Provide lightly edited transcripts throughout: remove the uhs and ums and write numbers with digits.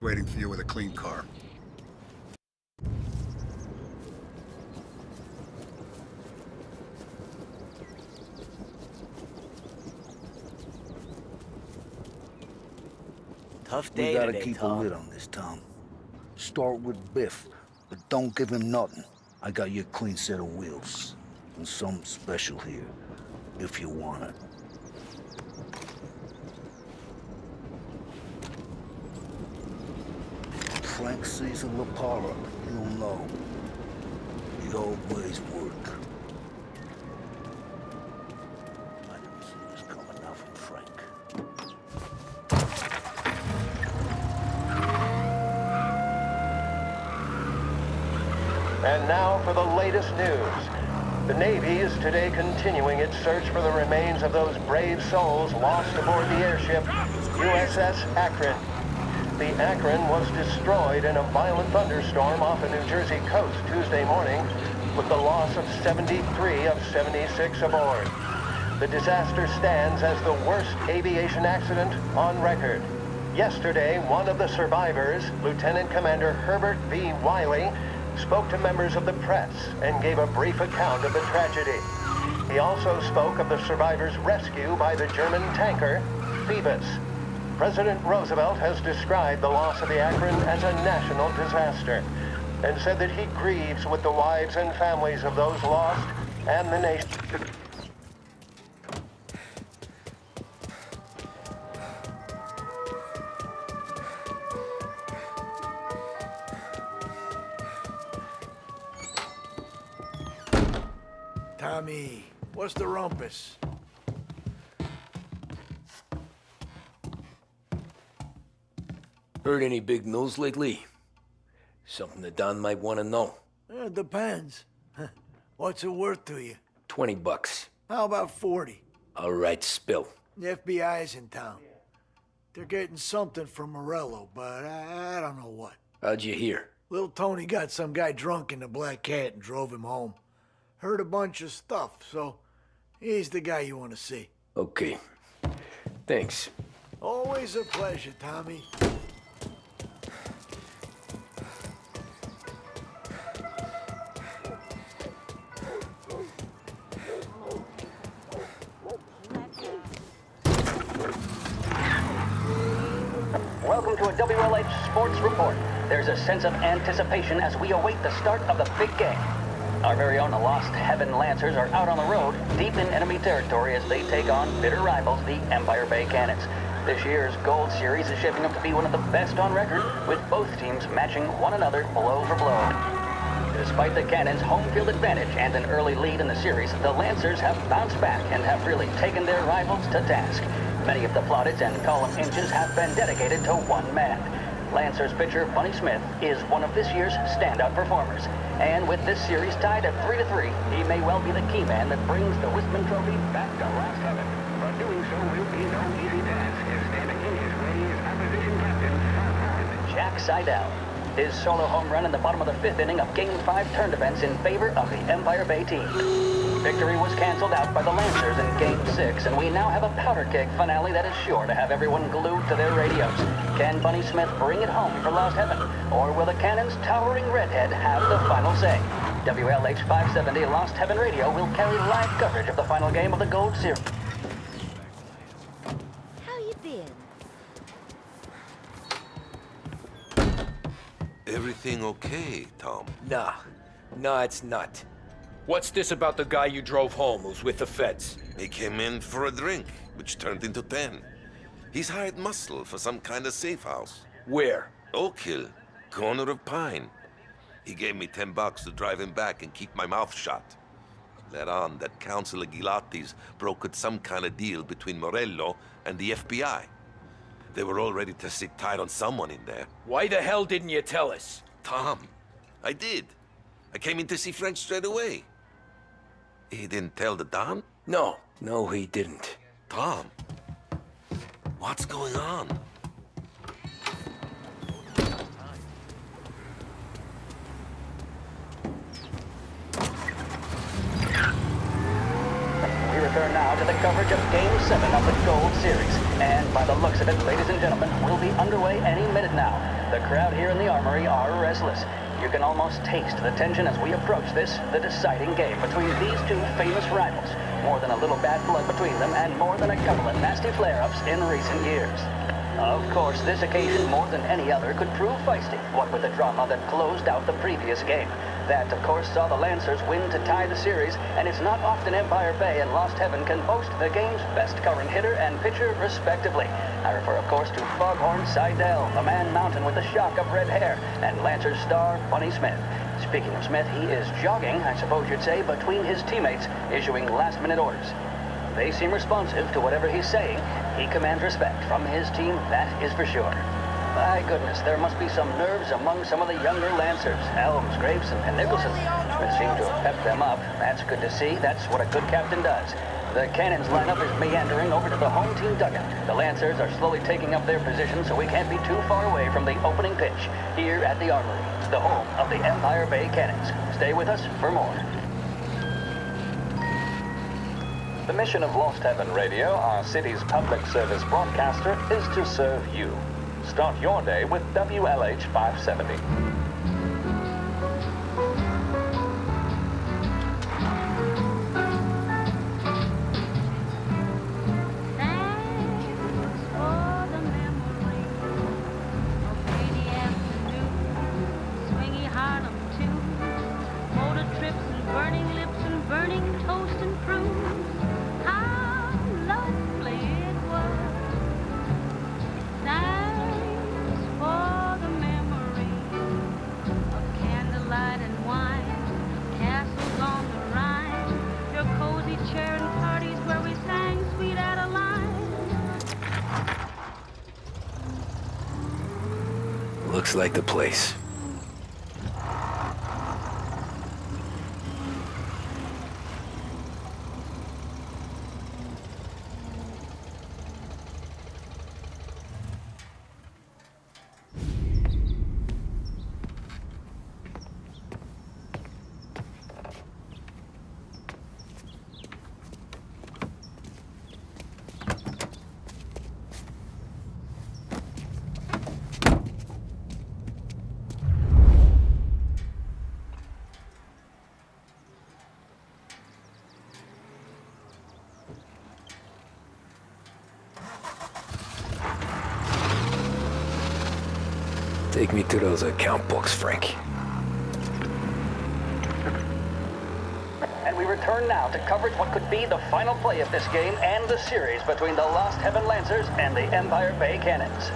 Waiting for you with a clean car. Tough We day gotta today, keep a Tom. lid on this, Tom. Start with Biff, but don't give him nothing. I got you a clean set of wheels. And something special here, if you want it. Frank sees a La Parra, he'll know. It always work. I didn't see this coming now from Frank. And now for the latest news. The Navy is today continuing its search for the remains of those brave souls lost aboard the airship USS Akron. The Akron was destroyed in a violent thunderstorm off the New Jersey coast Tuesday morning, with the loss of 73 of 76 aboard. The disaster stands as the worst aviation accident on record. Yesterday, one of the survivors, Lieutenant Commander Herbert V. Wiley, spoke to members of the press and gave a brief account of the tragedy. He also spoke of the survivors' rescue by the German tanker, Phoebus. President Roosevelt has described the loss of the Akron as a national disaster and said that he grieves with the wives and families of those lost and the nation. Tommy, what's the rumpus? Heard any big news lately? Something that Don might want to know. It depends. What's it worth to you? $20. How about 40? All right, spill. The FBI's in town. They're getting something from Morello, but I don't know what. How'd you hear? Little Tony got some guy drunk in the Black Cat and drove him home. Heard a bunch of stuff, so he's the guy you want to see. Okay. Thanks. Always a pleasure, Tommy. Welcome to a WLH Sports Report. There's a sense of anticipation as we await the start of the big game. Our very own Lost Heaven Lancers are out on the road, deep in enemy territory as they take on bitter rivals, the Empire Bay Cannons. This year's Gold Series is shaping up to be one of the best on record, with both teams matching one another blow for blow. Despite the Cannons' home field advantage and an early lead in the series, the Lancers have bounced back and have really taken their rivals to task. Many of the plaudits and column inches have been dedicated to one man. Lancers pitcher Bunny Smith is one of this year's standout performers. And with this series tied at 3-3, he may well be the key man that brings the Wistman Trophy back to Last Heaven. But doing so will be no easy task, as standing in his way is opposition captain Jack Seidel. His solo home run in the bottom of the fifth inning of Game 5 turned events in favor of the Empire Bay team. Victory was canceled out by the Lancers in Game 6, and we now have a powder keg finale that is sure to have everyone glued to their radios. Can Bunny Smith bring it home for Lost Heaven, or will the Cannon's towering redhead have the final say? WLH 570 Lost Heaven Radio will carry live coverage of the final game of the Gold Series. How you been? Everything okay, Tom? Nah. Nah, it's not. What's this about the guy you drove home who's with the feds? He came in for a drink, which turned into 10. He's hired muscle for some kind of safe house. Where? Oak Hill, corner of Pine. He gave me $10 to drive him back and keep my mouth shut. Let on that Councilor Gilatti's brokered some kind of deal between Morello and the FBI. They were all ready to sit tight on someone in there. Why the hell didn't you tell us? Tom, I did. I came in to see Frank straight away. He didn't tell the Don? No, he didn't. Tom, what's going on? We return now to the coverage of Game 7 of the Gold Series. And by the looks of it, ladies and gentlemen, we'll be underway any minute now. The crowd here in the armory are restless. You can almost taste the tension as we approach this, the deciding game between these two famous rivals. More than a little bad blood between them, and more than a couple of nasty flare-ups in recent years. Of course, this occasion, more than any other, could prove feisty, what with the drama that closed out the previous game. That, of course, saw the Lancers win to tie the series, and it's not often Empire Bay and Lost Heaven can boast the game's best current hitter and pitcher, respectively. I refer, of course, to Foghorn Seidel, a man mountain with a shock of red hair, and Lancers star Bunny Smith. Speaking of Smith, he is jogging, I suppose you'd say, between his teammates, issuing last-minute orders. They seem responsive to whatever he's saying. He commands respect from his team, that is for sure. My goodness, there must be some nerves among some of the younger Lancers. Elms, Graves, and Nicholson. Smith seemed to have pepped them up. That's good to see. That's what a good captain does. The Cannons lineup is meandering over to the home team dugout. The Lancers are slowly taking up their position, so we can't be too far away from the opening pitch here at the Armory, the home of the Empire Bay Cannons. Stay with us for more. The mission of Lost Heaven Radio, our city's public service broadcaster, is to serve you. Start your day with WLH 570. Looks like the place. Take me to those account books, Frank. And we return now to coverage what could be the final play of this game and the series between the Lost Heaven Lancers and the Empire Bay Cannons.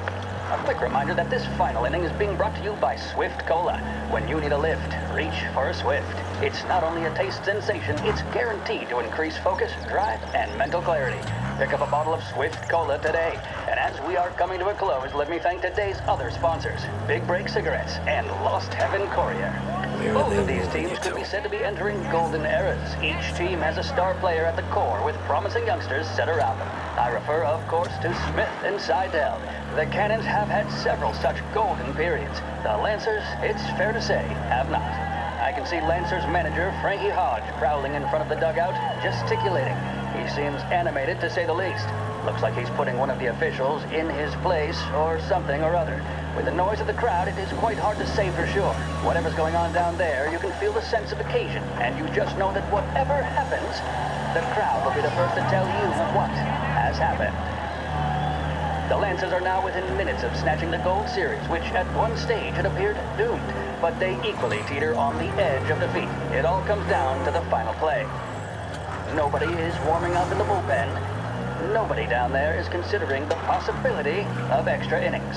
A quick reminder that this final inning is being brought to you by Swift Cola. When you need a lift, reach for a Swift. It's not only a taste sensation, it's guaranteed to increase focus, drive, and mental clarity. Pick up a bottle of Swift Cola today. And as we are coming to a close, let me thank today's other sponsors, Big Break Cigarettes and Lost Heaven Courier. Both of these teams could be said to be entering golden eras. Each team has a star player at the core with promising youngsters set around them. I refer, of course, to Smith and Seidel. The Cannons have had several such golden periods. The Lancers, it's fair to say, have not. I can see Lancers manager Frankie Hodge prowling in front of the dugout, gesticulating. He seems animated, to say the least. Looks like he's putting one of the officials in his place, or something or other. With the noise of the crowd, it is quite hard to say for sure. Whatever's going on down there, you can feel the sense of occasion, and you just know that whatever happens, the crowd will be the first to tell you what has happened. The Lancers are now within minutes of snatching the Gold Series, which at one stage had appeared doomed, but they equally teeter on the edge of defeat. It all comes down to the final play. Nobody is warming up in the bullpen. Nobody down there is considering the possibility of extra innings.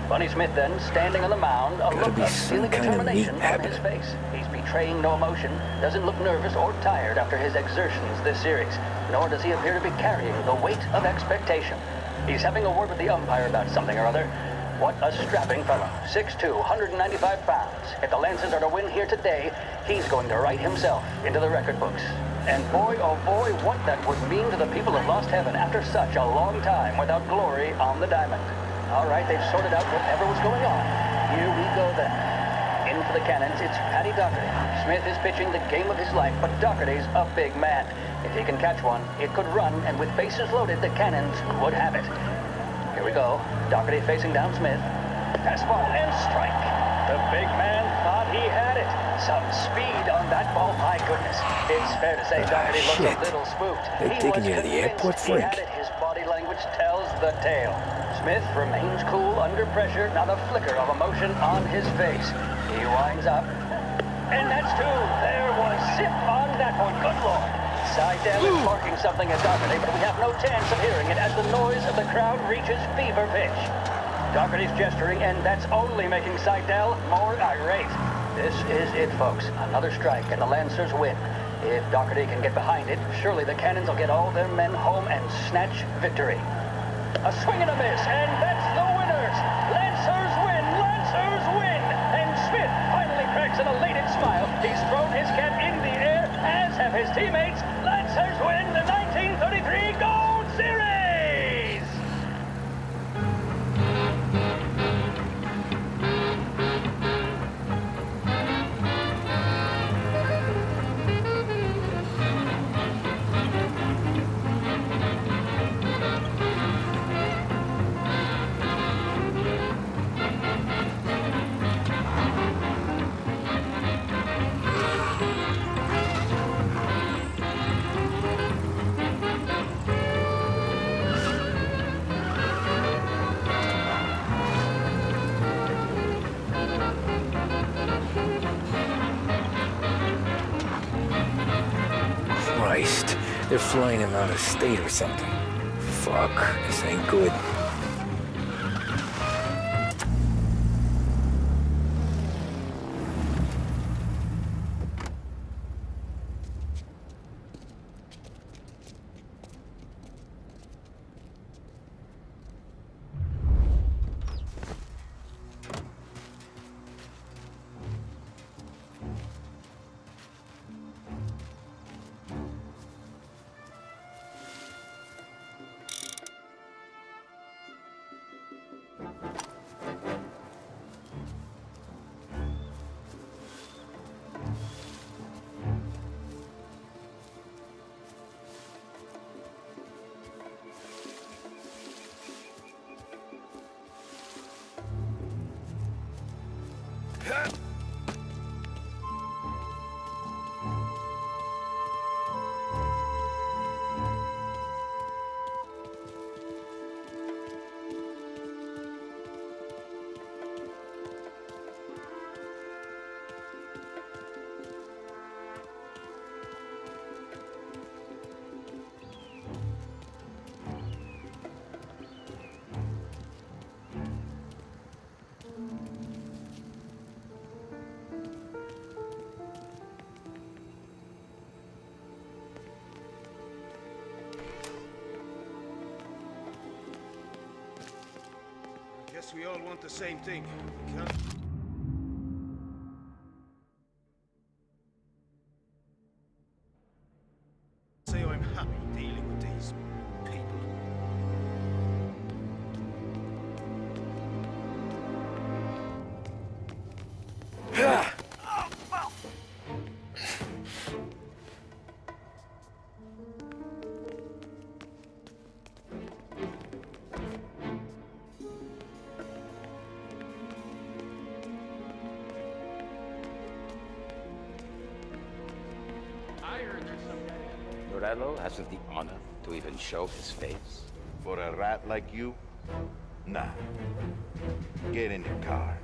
Bunny Smith then, standing on the mound, a look of steely determination on his face. He's betraying no emotion, doesn't look nervous or tired after his exertions this series, nor does he appear to be carrying the weight of expectation. He's having a word with the umpire about something or other. What a strapping fellow. 6'2", 195 pounds. If the Lancers are to win here today, he's going to write himself into the record books. And boy, oh boy, what that would mean to the people of Lost Heaven after such a long time without glory on the diamond. All right, they've sorted out whatever was going on. Here we go then. In for the Cannons, it's Paddy Doherty. Smith is pitching the game of his life, but Doherty's a big man. If he can catch one, it could run, and with bases loaded, the Cannons would have it. Here we go. Doherty facing down Smith. Fastball and strike. The big man thought he had it. Some speed on that ball, my goodness. It's fair to say Doherty looks a shit. little spooked. They're He taking was you to the convinced airport, he Frank? had it. His body language tells the tale. Smith remains cool under pressure, not a flicker of emotion on his face. He winds up. And that's two. There was zip on that one. Good Lord. Seidel is barking something at Doherty, but we have no chance of hearing it as the noise of the crowd reaches fever pitch. Doherty's gesturing, and that's only making Seidel more irate. This is it, folks. Another strike, and the Lancers win. If Doherty can get behind it, surely the Cannons will get all their men home and snatch victory. A swing and a miss, and that's the winners! Lancers win! Lancers win! And Smith finally cracks an elated smile. He's thrown his cap in the air, as have his teammates. Lancers win the 1933 Gold Series! Christ, they're flying him out of state or something. Fuck, this ain't good. Guess we all want the same thing. We can't... say I'm happy dealing with these people. Morello hasn't the honor to even show his face. For a rat like you? Nah. Get in the car.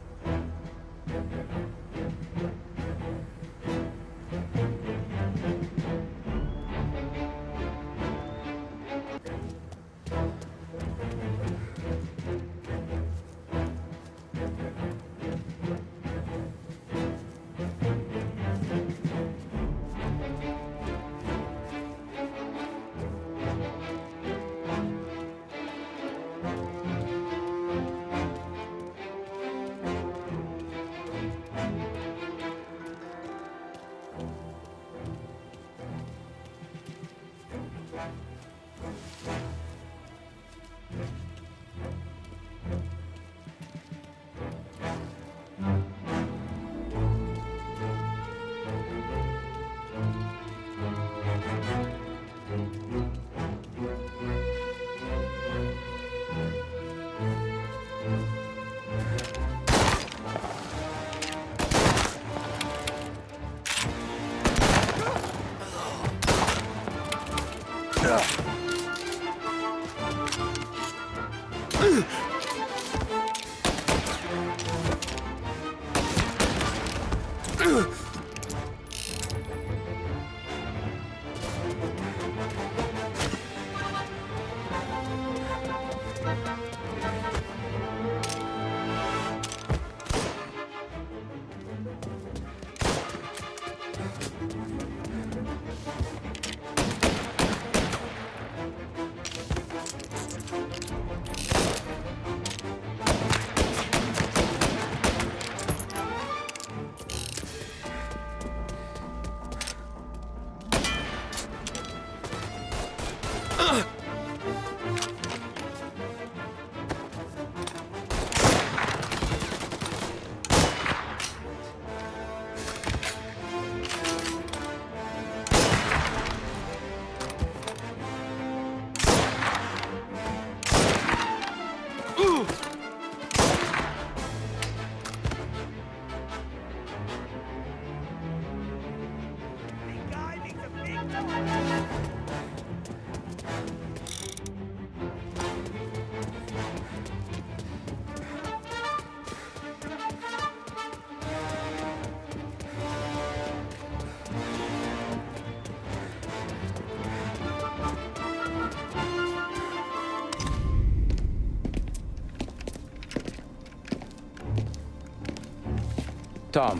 Tom.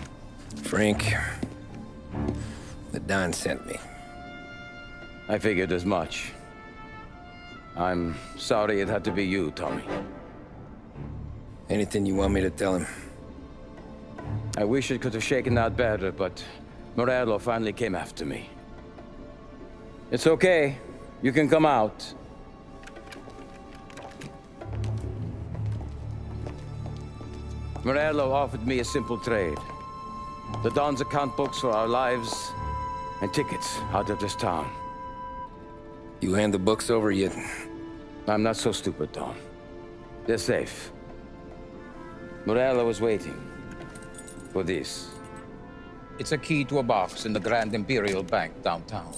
Frank, the Don sent me. I figured as much. I'm sorry it had to be you, Tommy. Anything you want me to tell him? I wish it could have shaken out better, but Morello finally came after me. It's okay. You can come out. Morello offered me a simple trade. The Don's account books for our lives and tickets out of this town. You hand the books over yet? I'm not so stupid, Don. They're safe. Morello was waiting for this. It's a key to a box in the Grand Imperial Bank downtown.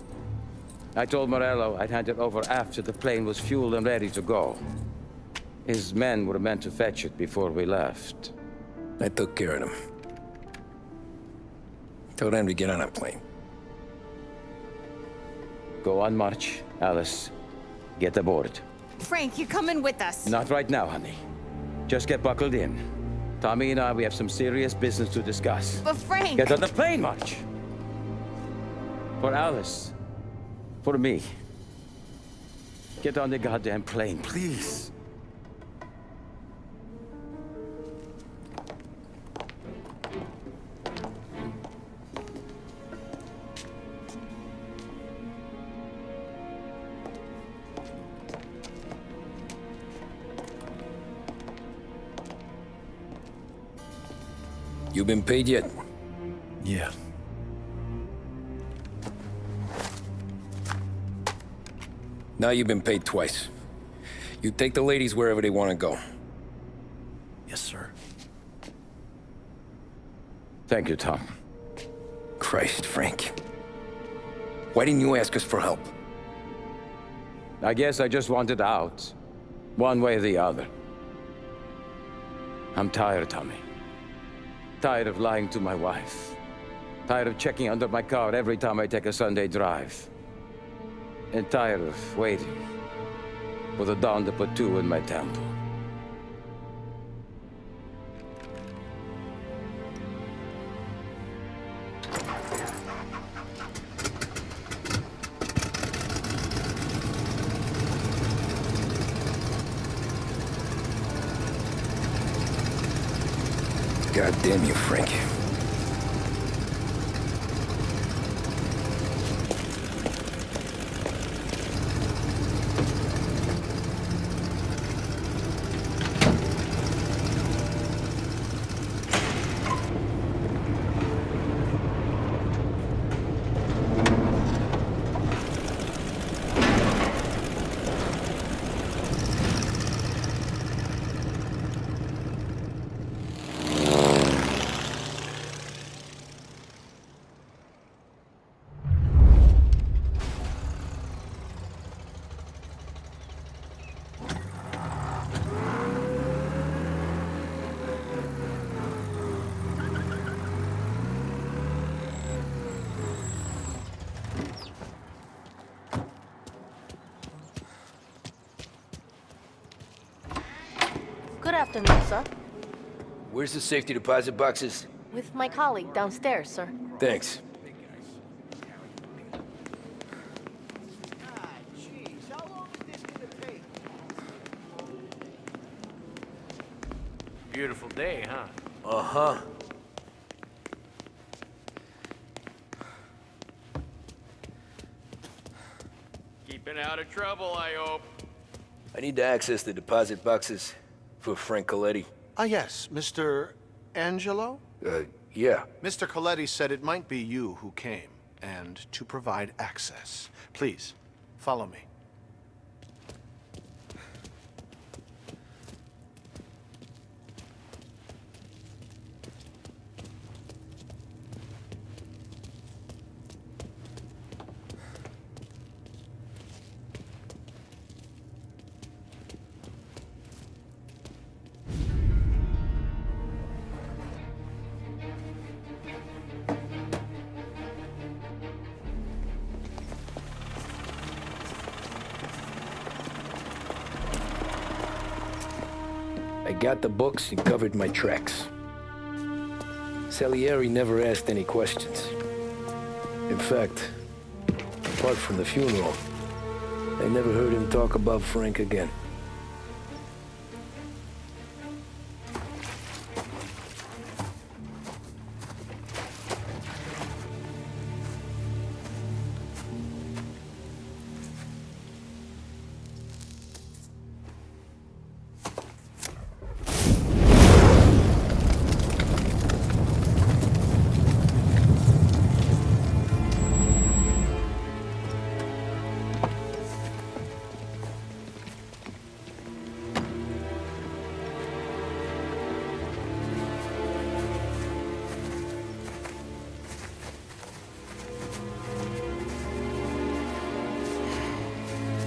I told Morello I'd hand it over after the plane was fueled and ready to go. His men were meant to fetch it before we left. I took care of them. Told them to get on a plane. Go on, March. Alice, get aboard. Frank, you're coming with us. Not right now, honey. Just get buckled in. Tommy and I, we have some serious business to discuss. But Frank... Get on the plane, March! For Alice. For me. Get on the goddamn plane, please. You been paid yet? Yeah. Now you've been paid twice. You take the ladies wherever they want to go. Yes, sir. Thank you, Tom. Christ, Frank. Why didn't you ask us for help? I guess I just wanted out. One way or the other. I'm tired, Tommy. Tired of lying to my wife. Tired of checking under my car every time I take a Sunday drive. And tired of waiting for the Dawn to put two in my temple. God damn you, Frank. afternoon, sir. Where's the safety deposit boxes? With my colleague downstairs, sir. Thanks. Beautiful day, huh? Uh-huh. Keeping out of trouble, I hope. I need to access the deposit boxes for Frank Coletti. Ah, yes, Mr. Angelo? Yeah. Mr. Coletti said it might be you who came, and to provide access. Please, follow me. I got the books and covered my tracks. Salieri never asked any questions. In fact, apart from the funeral, I never heard him talk about Frank again.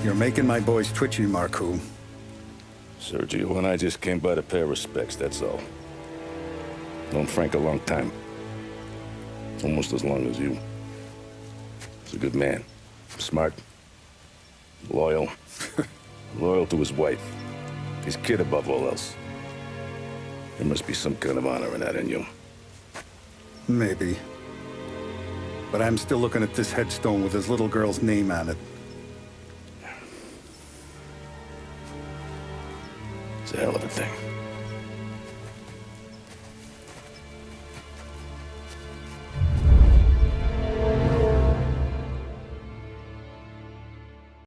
You're making my boys twitchy, Marku. Sergio and I just came by to pay respects, that's all. Known Frank a long time. Almost as long as you. He's a good man. Smart. Loyal. Loyal to his wife. His kid above all else. There must be some kind of honor in that in you. Maybe. But I'm still looking at this headstone with his little girl's name on it. It's a hell of a thing.